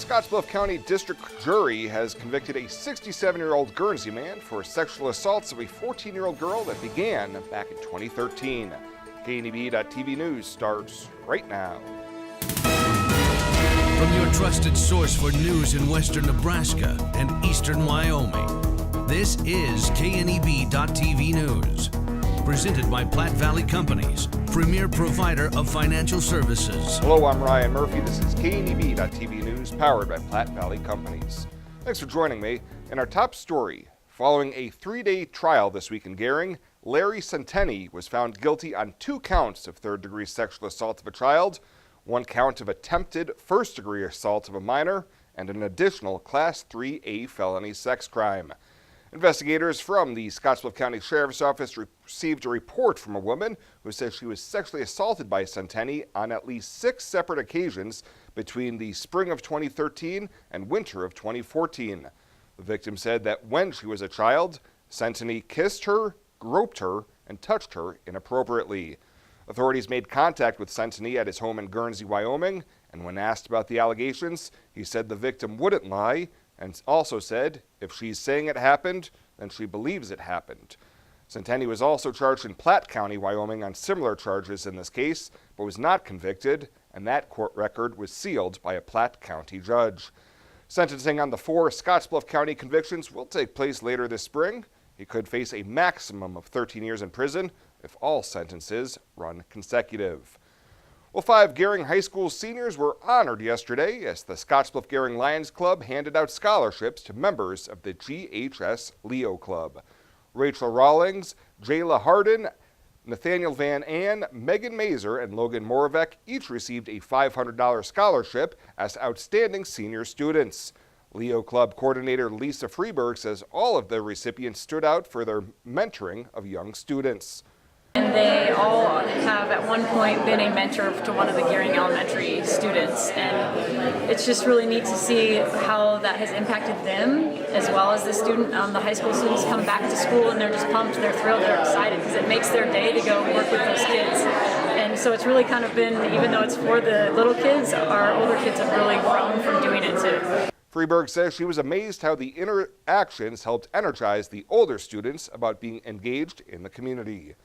Scotts Bluff County District Jury has convicted a 67-year-old Guernsey man for sexual assaults of a 14-year-old girl that began back in 2013. KNEB.TV News starts right now. From your trusted source for news in western Nebraska and eastern Wyoming, this is KNEB.TV News. Presented by Platte Valley Companies, premier provider of financial services. Hello, I'm Ryan Murphy. This is KNEB.TV News, powered by Platte Valley Companies. Thanks for joining me. In our top story, following a 3-day trial this week in Gering, Larry Centeni was found guilty on 2 counts of third-degree sexual assault of a child, 1 count of attempted first-degree assault of a minor, and an additional Class 3A felony sex crime. Investigators from the Scotts Bluff County Sheriff's Office received a report from a woman who says she was sexually assaulted by Centeni on at least 6 separate occasions between the spring of 2013 and winter of 2014. The victim said that when she was a child, Centeni kissed her, groped her, and touched her inappropriately. Authorities made contact with Centeni at his home in Guernsey, Wyoming, and when asked about the allegations, he said the victim wouldn't lie, and also said if she's saying it happened, then she believes it happened. Centeni was also charged in Platte County, Wyoming on similar charges in this case, but was not convicted, and that court record was sealed by a Platte County judge. Sentencing on the 4 Scotts Bluff County convictions will take place later this spring. He could face a maximum of 13 years in prison if all sentences run consecutive. Well, 5 Gering High School seniors were honored yesterday as the Scotts Bluff Gering Lions Club handed out scholarships to members of the GHS Leo Club. Rachel Rawlings, Jayla Harden, Nathaniel Van Ann, Megan Mazer, and Logan Moravec each received a $500 scholarship as outstanding senior students. Leo Club coordinator Lisa Freeberg says all of the recipients stood out for their mentoring of young students. And they all have at one point been a mentor to one of the Gering Elementary students, and it's just really neat to see how that has impacted them as well as the student. The high school students come back to school and they're just pumped, they're thrilled, they're excited because it makes their day to go work with those kids. And so it's really kind of been, even though it's for the little kids, our older kids have really grown from doing it too. Freeberg says she was amazed how the interactions helped energize the older students about being engaged in the community.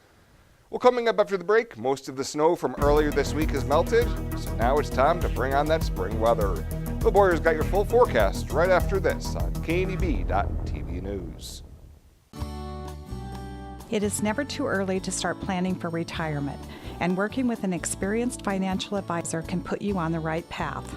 Well, coming up after the break, most of the snow from earlier this week has melted, so now it's time to bring on that spring weather. The Boyers got your full forecast right after this on KNEB.TV News. It is never too early to start planning for retirement, and working with an experienced financial advisor can put you on the right path.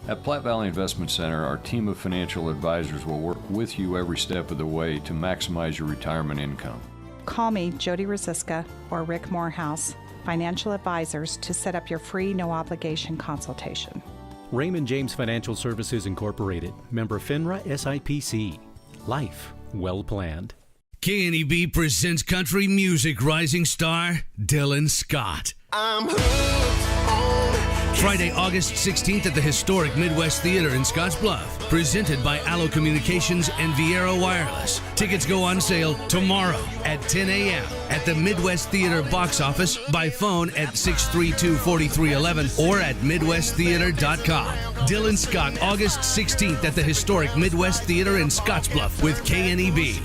At Platte Valley Investment Center, our team of financial advisors will work with you every step of the way to maximize your retirement income. Call me, Jody Rosiska, or Rick Morehouse, financial advisors, to set up your free, no-obligation consultation. Raymond James Financial Services Incorporated, member FINRA SIPC. Life well planned. KNEB presents country music rising star Dylan Scott. I'm hooked on Friday, August 16th at the historic Midwest Theater in Scotts Bluff. Presented by Allo Communications and Viera Wireless. Tickets go on sale tomorrow at 10 a.m. at the Midwest Theater box office, by phone at 632-4311 or at MidwestTheater.com. Dylan Scott, August 16th at the historic Midwest Theater in Scotts Bluff with KNEB.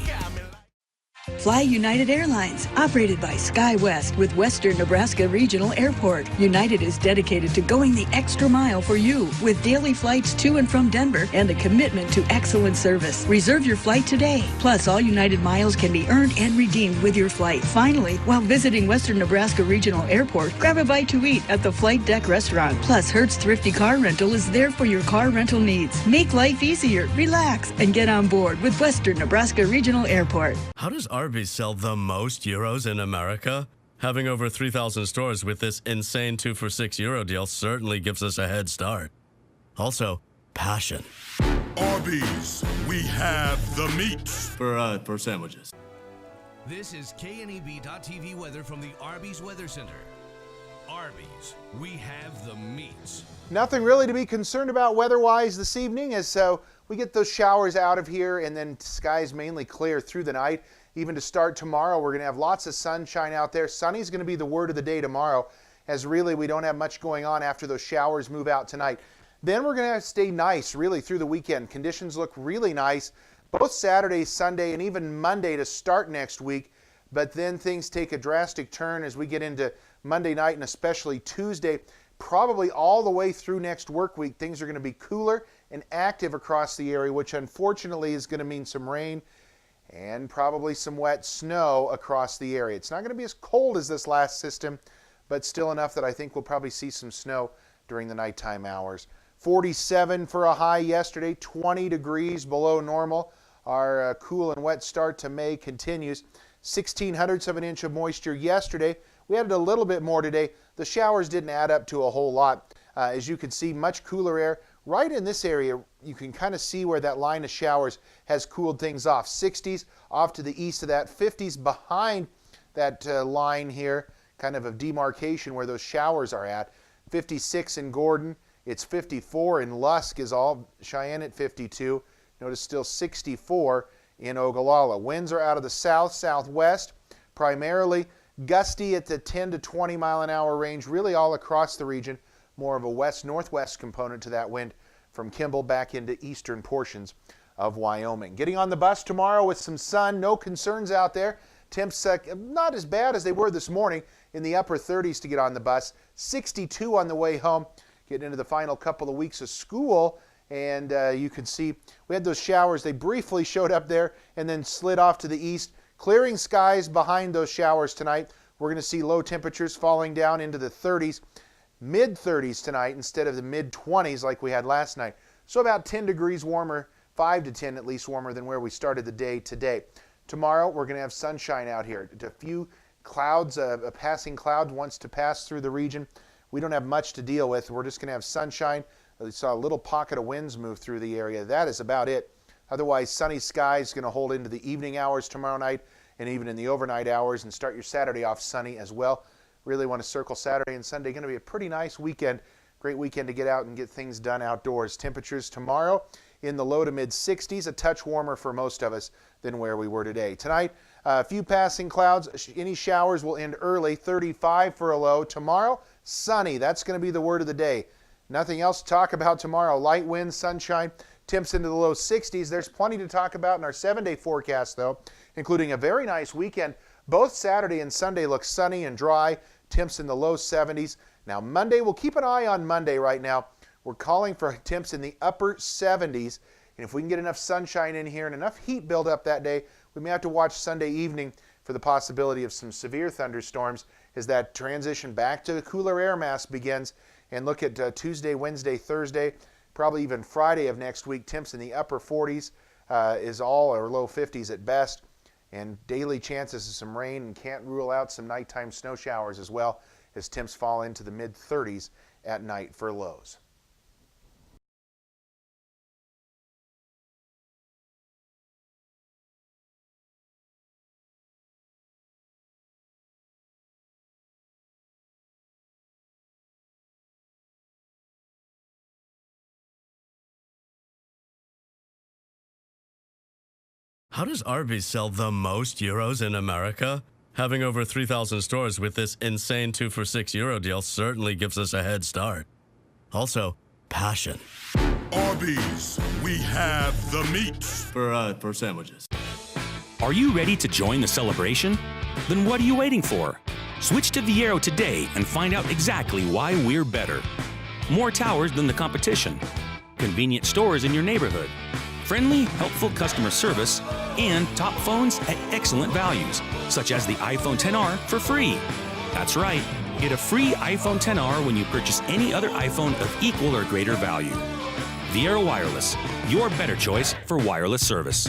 Fly United Airlines, operated by SkyWest with Western Nebraska Regional Airport. United is dedicated to going the extra mile for you with daily flights to and from Denver and a commitment to excellent service. Reserve your flight today. Plus, all United miles can be earned and redeemed with your flight. Finally, while visiting Western Nebraska Regional Airport, grab a bite to eat at the Flight Deck Restaurant. Plus, Hertz Thrifty Car Rental is there for your car rental needs. Make life easier, relax, and get on board with Western Nebraska Regional Airport. How does Arby's sell the most euros in America? Having over 3,000 stores with this insane 2 for €6 deal certainly gives us a head start. Also, passion. Arby's, we have the meat. For sandwiches. This is KNEB.TV weather from the Arby's Weather Center. Arby's, we have the meats. Nothing really to be concerned about weather-wise this evening, as we get those showers out of here, and then skies mainly clear through the night. Even to start tomorrow, we're going to have lots of sunshine out there. Sunny's going to be the word of the day tomorrow, as really we don't have much going on after those showers move out tonight. Then we're going to stay nice really through the weekend. Conditions look really nice both Saturday, Sunday, and even Monday to start next week. But then things take a drastic turn as we get into Monday night and especially Tuesday. Probably all the way through next work week, things are going to be cooler and active across the area, which unfortunately is going to mean some rain and probably some wet snow across the area. It's not going to be as cold as this last system, but still enough that I think we'll probably see some snow during the nighttime hours. 47 for a high yesterday, 20 degrees below normal. Our cool and wet start to May continues. 0.16 of an inch of moisture yesterday. We added a little bit more today. The showers didn't add up to a whole lot. As you can see, much cooler air. Right in this area, you can kind of see where that line of showers has cooled things off. 60s off to the east of that, 50s behind that line here, kind of demarcation where those showers are at. 56 in Gordon. It's 54 in Lusk is all. Cheyenne at 52. Notice still 64 in Ogallala. Winds are out of the south, southwest, primarily gusty at the 10 to 20 mile an hour range, really all across the region. More of a west-northwest component to that wind from Kimball back into eastern portions of Wyoming. Getting on the bus tomorrow with some sun, no concerns out there. Temps not as bad as they were this morning, in the upper 30s to get on the bus. 62 on the way home, getting into the final couple of weeks of school. And you can see we had those showers. They briefly showed up there and then slid off to the east. Clearing skies behind those showers tonight. We're going to see low temperatures falling down into the 30s, mid-30s tonight instead of the mid-20s like we had last night. So about 10 degrees warmer, 5 to 10 at least warmer than where we started the day today. Tomorrow we're going to have sunshine out here. A few clouds, a passing cloud wants to pass through the region. We don't have much to deal with. We're just going to have sunshine. We saw a little pocket of winds move through the area. That is about it. Otherwise, sunny skies going to hold into the evening hours tomorrow night and even in the overnight hours, and start your Saturday off sunny as well. Really want to circle Saturday and Sunday. Going to be a pretty nice weekend. Great weekend to get out and get things done outdoors. Temperatures tomorrow in the low to mid 60s, a touch warmer for most of us than where we were today. Tonight, a few passing clouds. Any showers will end early. 35 for a low. Tomorrow, sunny. That's going to be the word of the day. Nothing else to talk about tomorrow. Light winds, sunshine, temps into the low 60s. There's plenty to talk about in our 7-day forecast, though, including a very nice weekend. Both Saturday and Sunday look sunny and dry. Temps in the low 70s. Now, Monday, we'll keep an eye on Monday right now. We're calling for temps in the upper 70s. And if we can get enough sunshine in here and enough heat build up that day, we may have to watch Sunday evening for the possibility of some severe thunderstorms as that transition back to the cooler air mass begins. And look at Tuesday, Wednesday, Thursday, probably even Friday of next week. Temps in the upper 40s is all, or low 50s at best. And daily chances of some rain, and can't rule out some nighttime snow showers as well as temps fall into the mid-30s at night for lows. How does Arby's sell the most euros in America? Having over 3,000 stores with this insane 2 for €6 deal certainly gives us a head start. Also, passion. Arby's, we have the meat. For sandwiches. Are you ready to join the celebration? Then what are you waiting for? Switch to Viero today and find out exactly why we're better. More towers than the competition. Convenient stores in your neighborhood. Friendly, helpful customer service, and top phones at excellent values, such as the iPhone XR for free. That's right, get a free iPhone XR when you purchase any other iPhone of equal or greater value. Viero Wireless, your better choice for wireless service.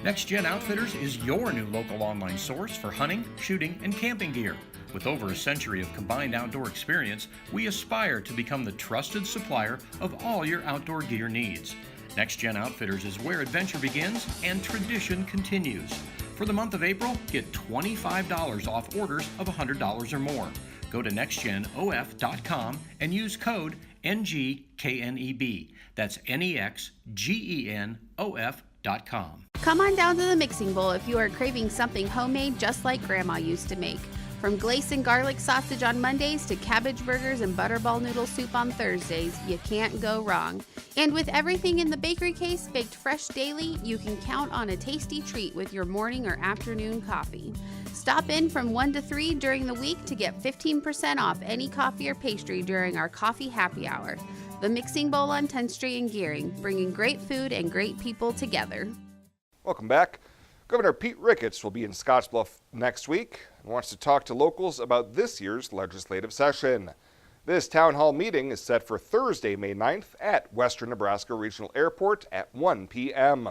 Next Gen Outfitters is your new local online source for hunting, shooting, and camping gear. With over a century of combined outdoor experience, we aspire to become the trusted supplier of all your outdoor gear needs. Next Gen Outfitters is where adventure begins and tradition continues. For the month of April, get $25 off orders of $100 or more. Go to nextgenof.com and use code NGKNEB. That's NEXGENOF.com. Come on down to the mixing bowl if you are craving something homemade just like Grandma used to make. From glace and garlic sausage on Mondays to cabbage burgers and butterball noodle soup on Thursdays, you can't go wrong. And with everything in the bakery case baked fresh daily, you can count on a tasty treat with your morning or afternoon coffee. Stop in from 1 to 3 during the week to get 15% off any coffee or pastry during our coffee happy hour. The Mixing Bowl on 10th Street in Gearing, bringing great food and great people together. Welcome back. Governor Pete Ricketts will be in Scotts Bluff next week and wants to talk to locals about this year's legislative session. This town hall meeting is set for Thursday, May 9th at Western Nebraska Regional Airport at 1 p.m.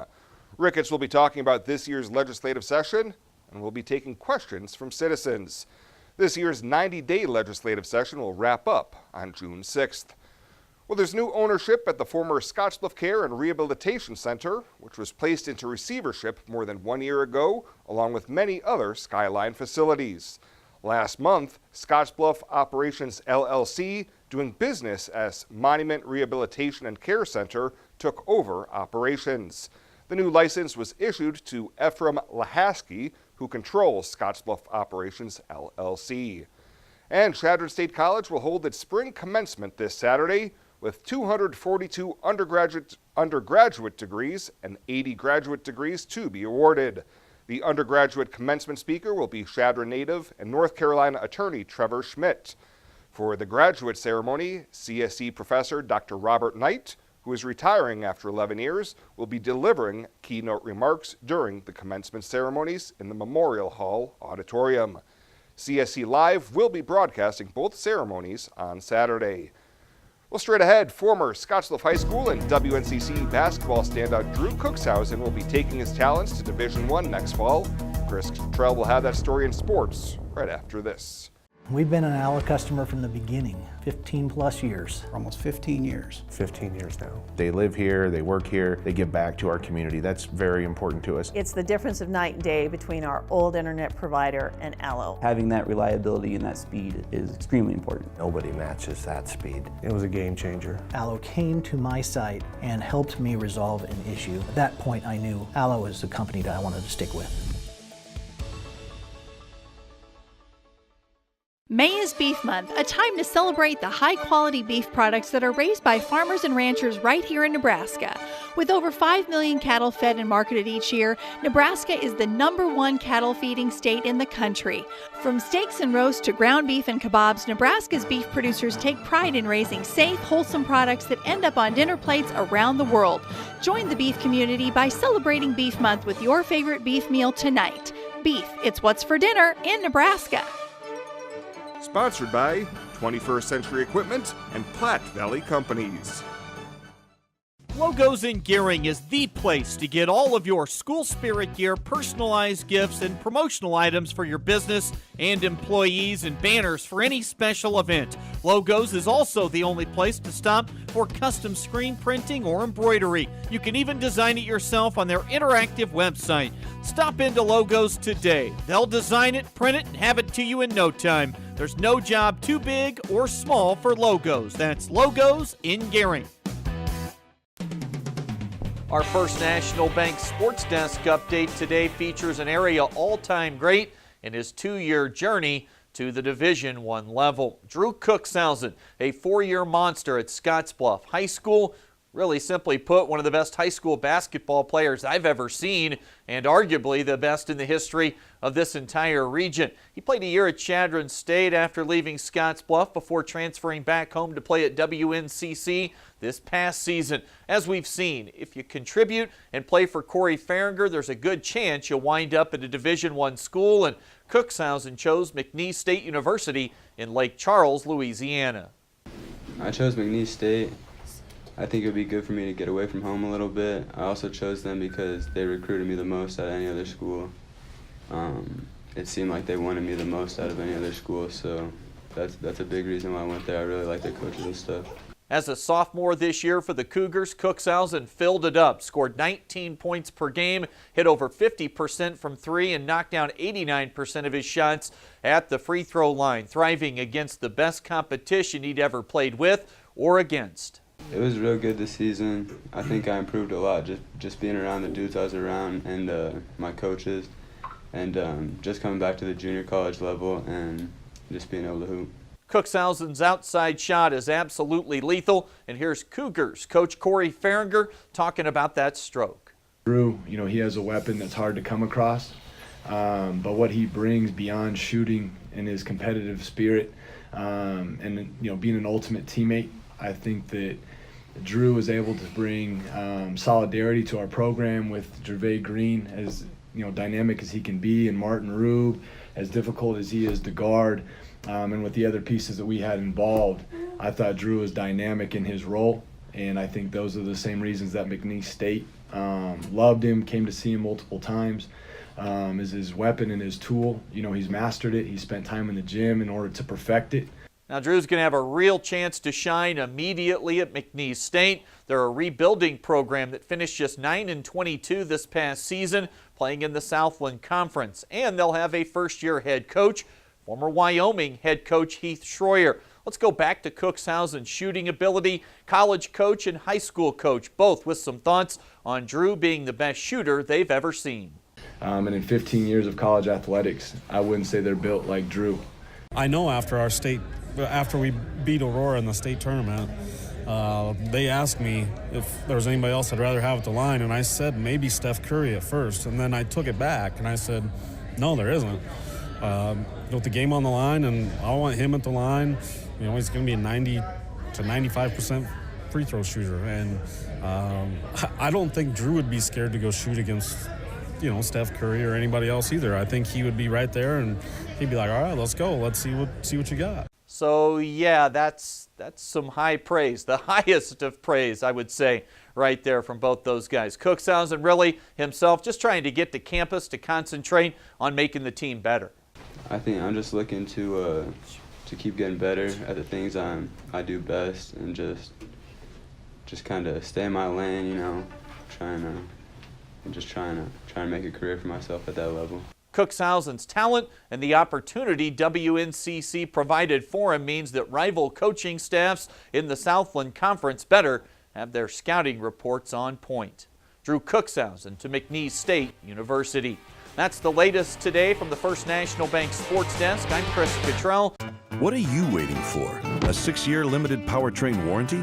Ricketts will be talking about this year's legislative session and will be taking questions from citizens. This year's 90-day legislative session will wrap up on June 6th. Well, there's new ownership at the former Scotts Bluff Care and Rehabilitation Center, which was placed into receivership more than 1 year ago, along with many other Skyline facilities. Last month, Scotts Bluff Operations LLC, doing business as Monument Rehabilitation and Care Center, took over operations. The new license was issued to Ephraim Lahaski, who controls Scotts Bluff Operations LLC. And Chadron State College will hold its spring commencement this Saturday, with 242 undergraduate degrees and 80 graduate degrees to be awarded. The undergraduate commencement speaker will be Chadron native and North Carolina attorney Trevor Schmidt. For the graduate ceremony, CSE professor Dr. Robert Knight, who is retiring after 11 years, will be delivering keynote remarks during the commencement ceremonies in the Memorial Hall auditorium. CSE Live will be broadcasting both ceremonies on Saturday. Well, straight ahead, former Scotts Bluff High School and WNCC basketball standout Drew Cookshausen will be taking his talents to Division I next fall. Chris Trell will have that story in sports right after this. We've been an Allo customer from the beginning, 15 plus years. Almost 15 years. 15 years now. They live here, they work here, they give back to our community. That's very important to us. It's the difference of night and day between our old internet provider and Allo. Having that reliability and that speed is extremely important. Nobody matches that speed. It was a game changer. Allo came to my site and helped me resolve an issue. At that point, I knew Allo was the company that I wanted to stick with. May is Beef Month, a time to celebrate the high-quality beef products that are raised by farmers and ranchers right here in Nebraska. With over 5 million cattle fed and marketed each year, Nebraska is the #1 cattle feeding state in the country. From steaks and roasts to ground beef and kebabs, Nebraska's beef producers take pride in raising safe, wholesome products that end up on dinner plates around the world. Join the beef community by celebrating Beef Month with your favorite beef meal tonight. Beef, it's what's for dinner in Nebraska. Sponsored by 21st Century Equipment and Platte Valley Companies. Logos in Gearing is the place to get all of your school spirit gear, personalized gifts, and promotional items for your business and employees, and banners for any special event. Logos is also the only place to stop for custom screen printing or embroidery. You can even design it yourself on their interactive website. Stop into Logos today. They'll design it, print it, and have it to you in no time. There's no job too big or small for Logos. That's Logos in Gearing. Our First National Bank Sports Desk update today features an area all-time great in his 2-year journey to the Division I level. Drew Cookshausen, a 4-year monster at Scotts Bluff High School. Really simply put, one of the best high school basketball players I've ever seen, and arguably the best in the history of this entire region. He played a year at Chadron State after leaving Scotts Bluff before transferring back home to play at WNCC this past season. As we've seen, if you contribute and play for Corey Farringer, there's a good chance you'll wind up at a Division I school, and Cookshausen chose McNeese State University in Lake Charles, Louisiana. I chose McNeese State. I think it would be good for me to get away from home a little bit. I also chose them because they recruited me the most out of any other school. It seemed like they wanted me the most out of any other school, so that's a big reason why I went there. I really like their coaches and stuff. As a sophomore this year for the Cougars, Cookshausen filled it up, scored 19 points per game, hit over 50% from three, and knocked down 89% of his shots at the free throw line, thriving against the best competition he'd ever played with or against. It was real good this season. I think I improved a lot just being around the dudes I was around and my coaches. and just coming back to the junior college level and just being able to hoop. Cookshausen's outside shot is absolutely lethal, and here's Cougars coach Corey Farringer talking about that stroke. Drew, he has a weapon that's hard to come across, but what he brings beyond shooting and his competitive spirit, and being an ultimate teammate, I think that Drew is able to bring solidarity to our program with Gervais Green, as dynamic as he can be, and Martin Rube, as difficult as he is to guard. And with the other pieces that we had involved, I thought Drew was dynamic in his role, and I think those are the same reasons that McNeese State loved him, came to see him multiple times, is his weapon and his tool. He's mastered it. He spent time in the gym in order to perfect it. Now Drew's going to have a real chance to shine immediately at McNeese State. They're a rebuilding program that finished just 9-22 this past season, playing in the Southland Conference, and they'll have a first-year head coach, former Wyoming head coach Heath Schroyer. Let's go back to Cookshausen's shooting ability. College coach and high school coach, both with some thoughts on Drew being the best shooter they've ever seen. And in 15 years of college athletics, I wouldn't say they're built like Drew. I know after we beat Aurora in the state tournament, they asked me if there was anybody else I'd rather have at the line, and I said maybe Steph Curry at first, and then I took it back and I said, no, there isn't. With the game on the line, and I want him at the line. He's going to be a 90 to 95% free throw shooter, and I don't think Drew would be scared to go shoot against, Steph Curry or anybody else either. I think he would be right there, and he'd be like, all right, let's go. Let's see what you got. So yeah, that's some high praise, the highest of praise, I would say, right there from both those guys. Cookshausen really himself just trying to get to campus to concentrate on making the team better. I think I'm just looking to keep getting better at the things I do best, and just kind of stay in my lane, trying to make a career for myself at that level. Cookshausen's talent and the opportunity WNCC provided for him means that rival coaching staffs in the Southland Conference better have their scouting reports on point. Drew Cookshausen to McNeese State University. That's the latest today from the First National Bank Sports Desk. I'm Chris Cottrell. What are you waiting for? A 6-year limited powertrain warranty?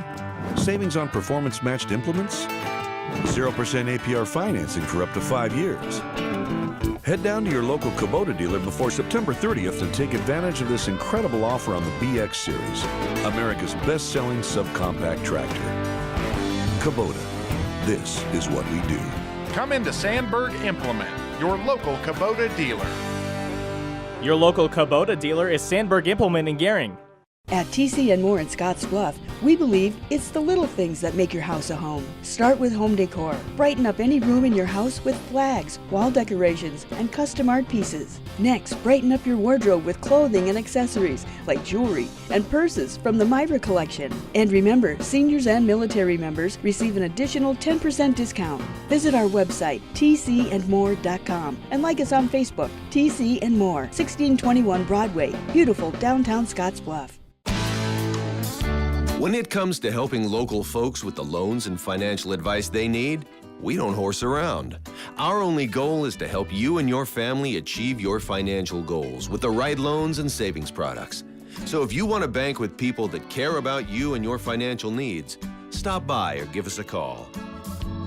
Savings on performance-matched implements? 0% APR financing for up to 5 years? Head down to your local Kubota dealer before September 30th and take advantage of this incredible offer on the BX Series, America's best-selling subcompact tractor. Kubota, this is what we do. Come into Sandberg Implement, your local Kubota dealer. Your local Kubota dealer is Sandberg Implement in Gering. At TC & More in Scotts Bluff, we believe it's the little things that make your house a home. Start with home decor. Brighten up any room in your house with flags, wall decorations, and custom art pieces. Next, brighten up your wardrobe with clothing and accessories like jewelry and purses from the Myra collection. And remember, seniors and military members receive an additional 10% discount. Visit our website, tcandmore.com, and like us on Facebook, TC & More, 1621 Broadway, beautiful downtown Scotts Bluff. When it comes to helping local folks with the loans and financial advice they need, we don't horse around. Our only goal is to help you and your family achieve your financial goals with the right loans and savings products. So if you want to bank with people that care about you and your financial needs, stop by or give us a call.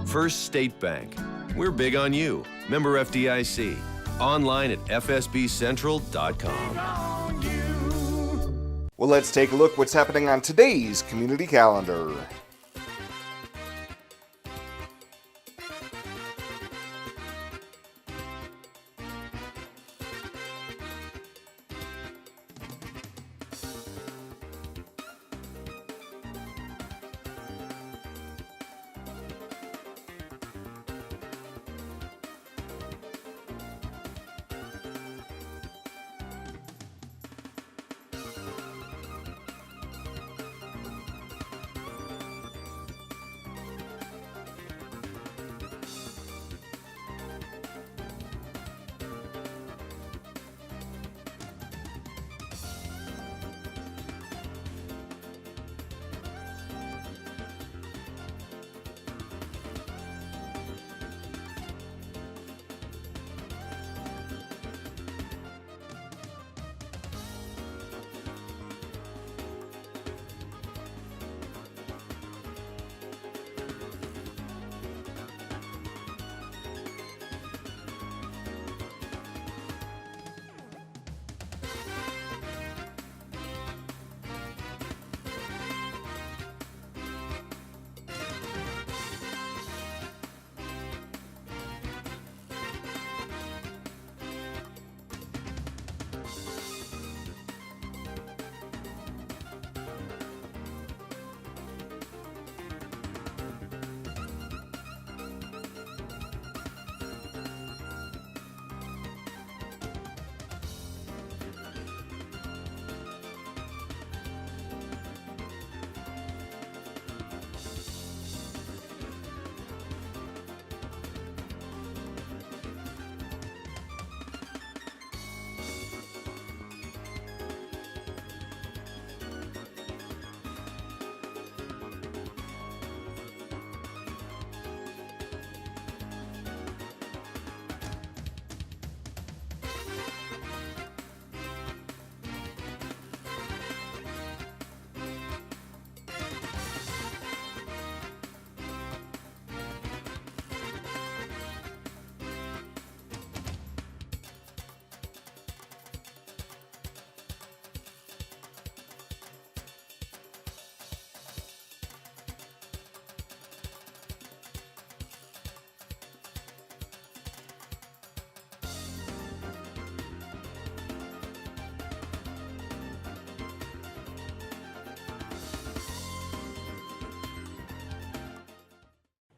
First State Bank. We're big on you. Member FDIC. Online at fsbcentral.com. Well, let's take a look what's happening on today's community calendar.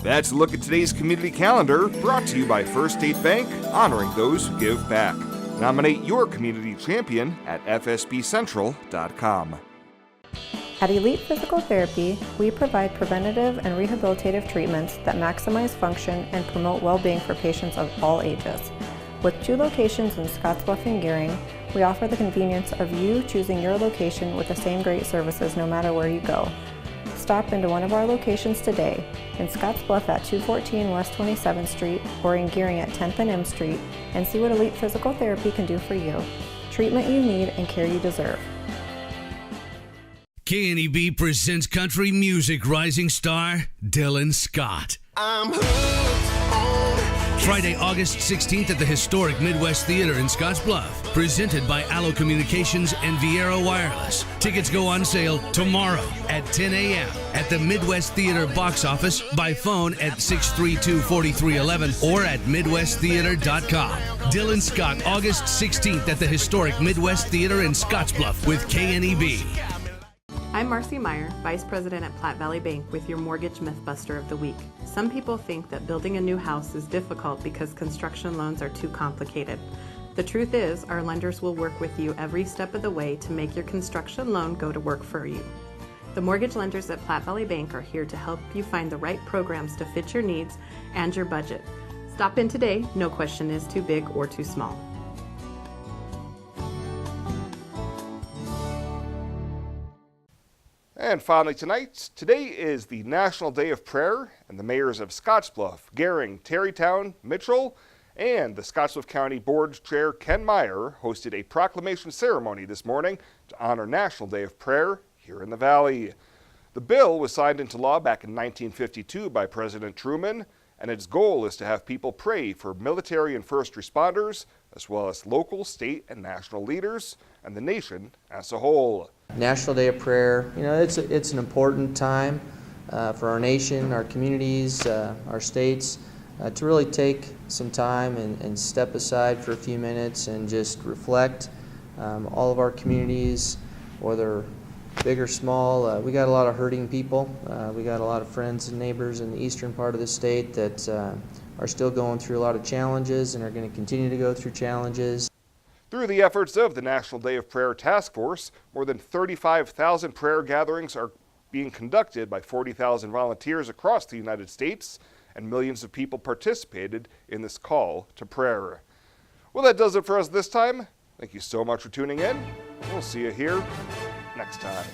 That's a look at today's community calendar, brought to you by First State Bank, honoring those who give back. Nominate your community champion at fsbcentral.com. At Elite Physical Therapy, we provide preventative and rehabilitative treatments that maximize function and promote well-being for patients of all ages. With 2 locations in Scotts Bluff and Gering, we offer the convenience of you choosing your location with the same great services no matter where you go. Stop into one of our locations today, in Scotts Bluff at 214 West 27th Street or in Gering at 10th and M Street, and see what Elite Physical Therapy can do for you. Treatment you need and care you deserve. KNEB presents country music rising star Dylan Scott. I'm hooked on Friday, August 16th at the historic Midwest Theater in Scotts Bluff. Presented by Allo Communications and Viera Wireless. Tickets go on sale tomorrow at 10 a.m. at the Midwest Theater box office, by phone at 632-4311 or at midwesttheater.com. Dylan Scott, August 16th at the historic Midwest Theater in Scotts Bluff with KNEB. I'm Marcy Meyer, Vice President at Platte Valley Bank with your Mortgage Mythbuster of the Week. Some people think that building a new house is difficult because construction loans are too complicated. The truth is, our lenders will work with you every step of the way to make your construction loan go to work for you. The mortgage lenders at Platte Valley Bank are here to help you find the right programs to fit your needs and your budget. Stop in today, no question is too big or too small. And finally tonight, today is the National Day of Prayer, and the mayors of Scottsbluff, Gering, Terrytown, Mitchell, and the Scotts Bluff County Board Chair Ken Meyer hosted a proclamation ceremony this morning to honor National Day of Prayer here in the Valley. The bill was signed into law back in 1952 by President Truman, and its goal is to have people pray for military and first responders, as well as local, state, and national leaders, and the nation as a whole. National Day of Prayer, you know, it's an important time for our nation, our communities, our states, to really take some time and step aside for a few minutes and just reflect. All of our communities, whether big or small, we got a lot of hurting people. We got a lot of friends and neighbors in the eastern part of the state that are still going through a lot of challenges and are going to continue to go through challenges. Through the efforts of the National Day of Prayer Task Force, more than 35,000 prayer gatherings are being conducted by 40,000 volunteers across the United States, and millions of people participated in this call to prayer. Well, that does it for us this time. Thank you so much for tuning in. We'll see you here next time.